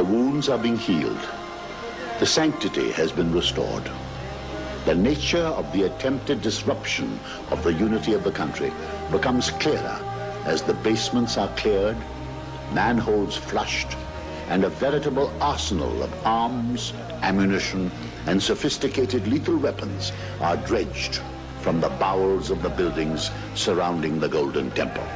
The wounds are being healed. The sanctity has been restored. The nature of the attempted disruption of the unity of the country becomes clearer as the basements are cleared, manholes flushed, and a veritable arsenal of arms, ammunition, and sophisticated lethal weapons are dredged from the bowels of the buildings surrounding the Golden Temple.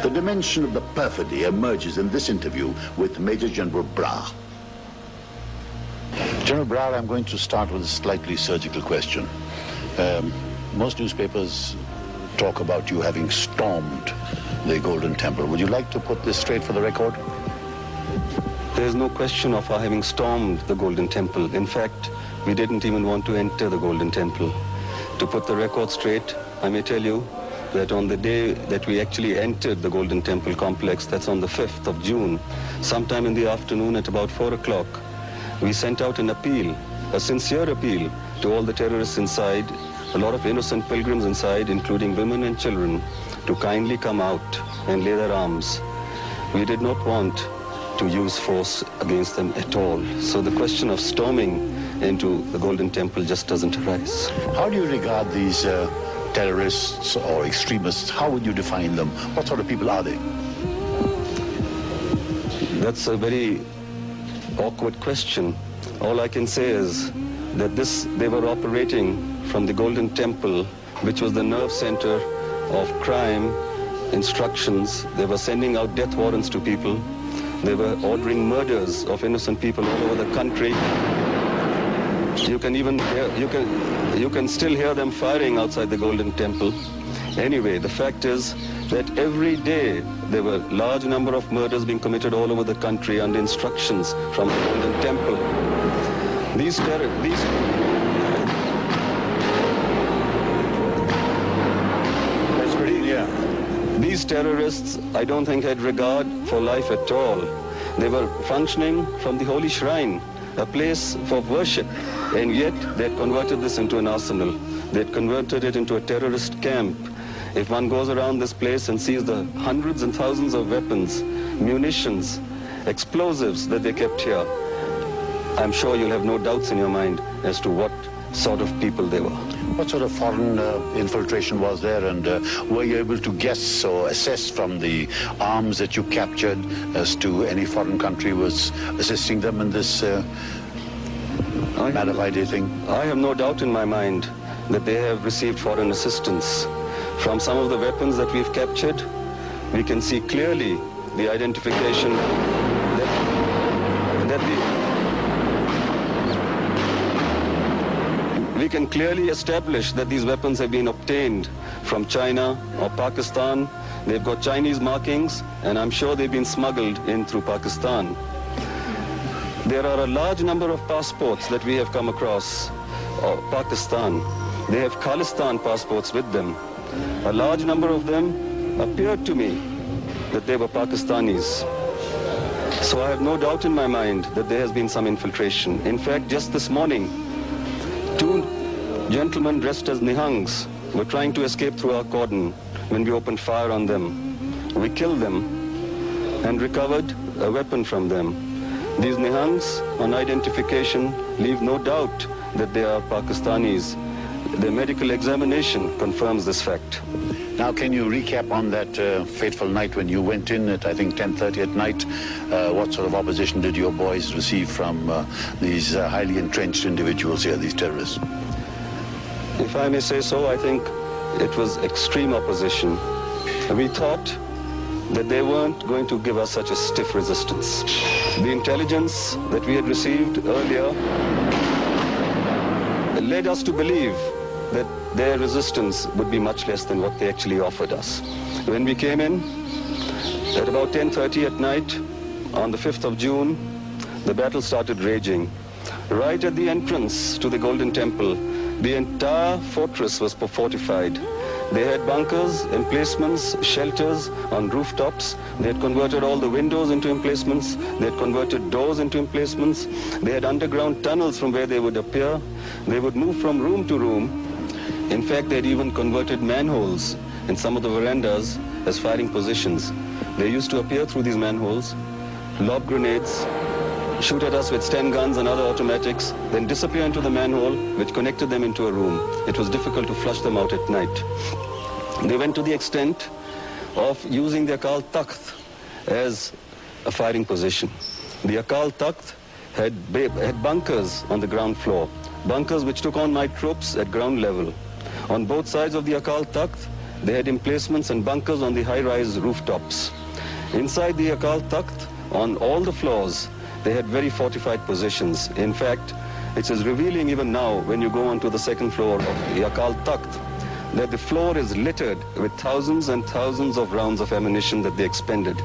The dimension of the perfidy emerges in this interview with Major General Brar. General Brar, I'm going to start with a slightly surgical question. Most newspapers talk about you having stormed the Golden Temple. Would you like to put this straight for the record? There is no question of our having stormed the Golden Temple. In fact, we didn't even want to enter the Golden Temple. To put the record straight, I may tell you that on the day that we actually entered the Golden Temple complex, that's on the 5th of June, sometime in the afternoon at about 4 o'clock, we sent out an appeal, a sincere appeal to all the terrorists inside, a lot of innocent pilgrims inside, including women and children, to kindly come out and lay their arms. We did not want to use force against them at all. So the question of storming into the Golden Temple just doesn't arise. How do you regard these terrorists or extremists? How would you define them? What sort of people are they? That's a very awkward question. All I can say is that they were operating from the Golden Temple, which was the nerve center of crime, instructions. They were sending out death warrants to people. They were ordering murders of innocent people all over the country. You can even hear, you can still hear them firing outside the Golden Temple. Anyway, the fact is that every day there were large number of murders being committed all over the country under instructions from the Golden Temple. These terrorists, I don't think, had regard for life at all. They were functioning from the holy shrine, a place for worship, and yet they had converted this into an arsenal. They had converted it into a terrorist camp. If one goes around this place and sees the hundreds and thousands of weapons, munitions, explosives that they kept here, I'm sure you'll have no doubts in your mind as to what sort of people they were. What sort of foreign infiltration was there, and were you able to guess or assess from the arms that you captured as to any foreign country was assisting them in this mad-of-idea thing? I have no doubt in my mind that they have received foreign assistance. From some of the weapons that we've captured, we can see clearly the identification we can clearly establish that these weapons have been obtained from China or Pakistan. They've got Chinese markings, and I'm sure they've been smuggled in through Pakistan. There are a large number of passports that we have come across of Pakistan. They have Khalistan passports with them. A large number of them appeared to me that they were Pakistanis. So I have no doubt in my mind that there has been some infiltration. In fact, just this morning, 2 gentlemen dressed as Nihangs were trying to escape through our cordon when we opened fire on them. We killed them and recovered a weapon from them. These Nihangs, on identification, leave no doubt that they are Pakistanis. The medical examination confirms this fact. Now, can you recap on that fateful night when you went in at, I think, 10:30 at night? What sort of opposition did your boys receive from these highly entrenched individuals here, these terrorists? If I may say so, I think it was extreme opposition. We thought that they weren't going to give us such a stiff resistance. The intelligence that we had received earlier led us to believe that their resistance would be much less than what they actually offered us. When we came in at about 10:30 at night on the 5th of June, the battle started raging. Right at the entrance to the Golden Temple, the entire fortress was fortified. They had bunkers, emplacements, shelters on rooftops. They had converted all the windows into emplacements. They had converted doors into emplacements. They had underground tunnels from where they would appear. They would move from room to room. In fact, they had even converted manholes in some of the verandas as firing positions. They used to appear through these manholes, lob grenades, shoot at us with Sten guns and other automatics, then disappear into the manhole, which connected them into a room. It was difficult to flush them out at night. They went to the extent of using the Akal Takht as a firing position. The Akal Takht had bunkers on the ground floor, bunkers which took on my troops at ground level. On both sides of the Akal Takht, they had emplacements and bunkers on the high-rise rooftops. Inside the Akal Takht, on all the floors, they had very fortified positions. In fact, it is revealing even now when you go onto the second floor of the Akal Takht that the floor is littered with thousands and thousands of rounds of ammunition that they expended.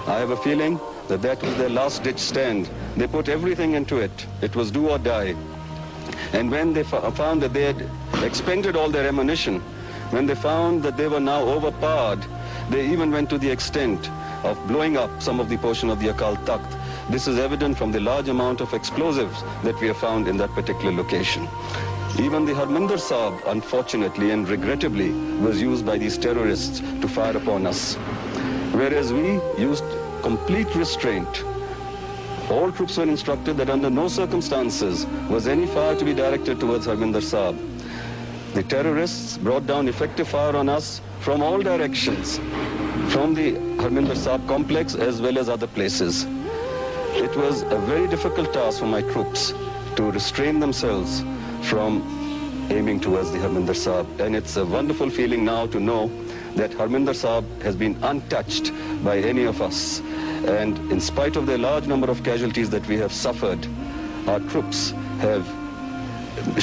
I have a feeling that that was their last-ditch stand. They put everything into it. It was do or die. And when they found that they had expended all their ammunition, when they found that they were now overpowered, they even went to the extent of blowing up some of the portion of the Akal Takht. This is evident from the large amount of explosives that we have found in that particular location. Even the Harimandir Sahib, unfortunately and regrettably, was used by these terrorists to fire upon us. Whereas we used complete restraint. All troops were instructed that under no circumstances was any fire to be directed towards Harimandir Sahib. The terrorists brought down effective fire on us from all directions, from the Harimandir Sahib complex as well as other places. It was a very difficult task for my troops to restrain themselves from aiming towards the Harimandir Sahib. And it's a wonderful feeling now to know that Harimandir Sahib has been untouched by any of us. And in spite of the large number of casualties that we have suffered, our troops have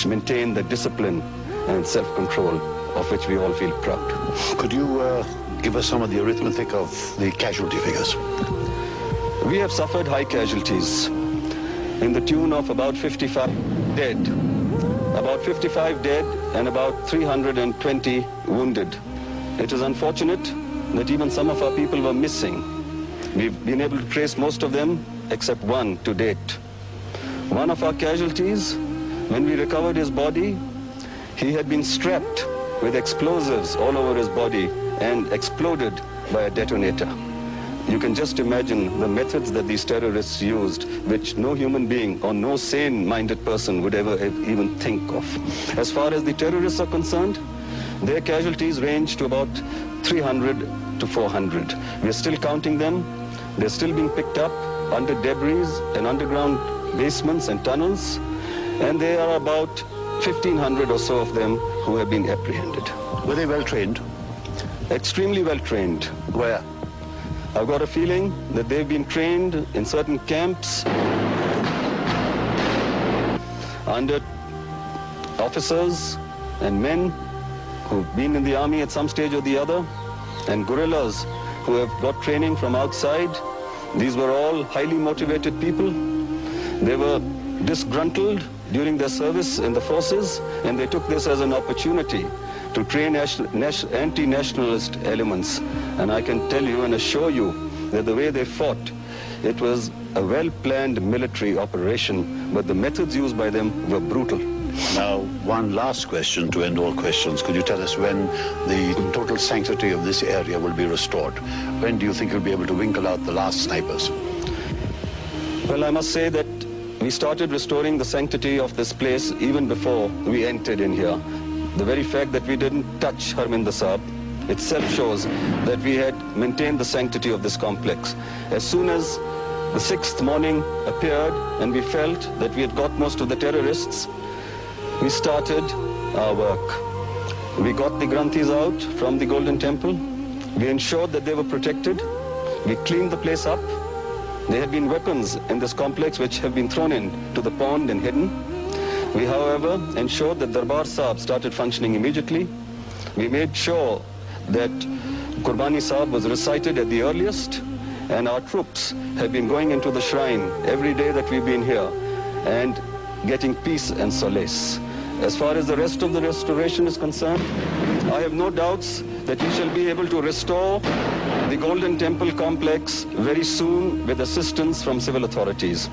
maintained the discipline and self-control of which we all feel proud. Could you give us some of the arithmetic of the casualty figures? We have suffered high casualties in the tune of about 55 dead. About 55 dead and about 320 wounded. It is unfortunate that even some of our people were missing. We've been able to trace most of them except one to date. One of our casualties, when we recovered his body, he had been strapped with explosives all over his body and exploded by a detonator. You can just imagine the methods that these terrorists used, which no human being or no sane-minded person would ever even think of. As far as the terrorists are concerned, their casualties range to about 300 to 400. We are still counting them. They're still being picked up under debris and underground basements and tunnels. And there are about 1,500 or so of them who have been apprehended. Were they well trained? Extremely well trained. Where? I've got a feeling that they've been trained in certain camps under officers and men who've been in the army at some stage or the other, and guerrillas who have got training from outside. These were all highly motivated people. They were disgruntled during their service in the forces, and they took this as an opportunity to train anti-nationalist elements. And I can tell you and assure you that the way they fought, it was a well-planned military operation, but the methods used by them were brutal. Now, one last question to end all questions. Could you tell us when the total sanctity of this area will be restored? When do you think you'll be able to winkle out the last snipers? Well, I must say that we started restoring the sanctity of this place even before we entered in here. The very fact that we didn't touch Harimandir Sahib itself shows that we had maintained the sanctity of this complex. As soon as the 6th morning appeared and we felt that we had got most of the terrorists, we started our work. We got the Granthis out from the Golden Temple. We ensured that they were protected. We cleaned the place up. There had been weapons in this complex which have been thrown in to the pond and hidden. We, however, ensured that Darbar Sahib started functioning immediately. We made sure that Qurbani Sahib was recited at the earliest, and our troops have been going into the shrine every day that we've been here and getting peace and solace. As far as the rest of the restoration is concerned, I have no doubts that we shall be able to restore the Golden Temple complex very soon with assistance from civil authorities.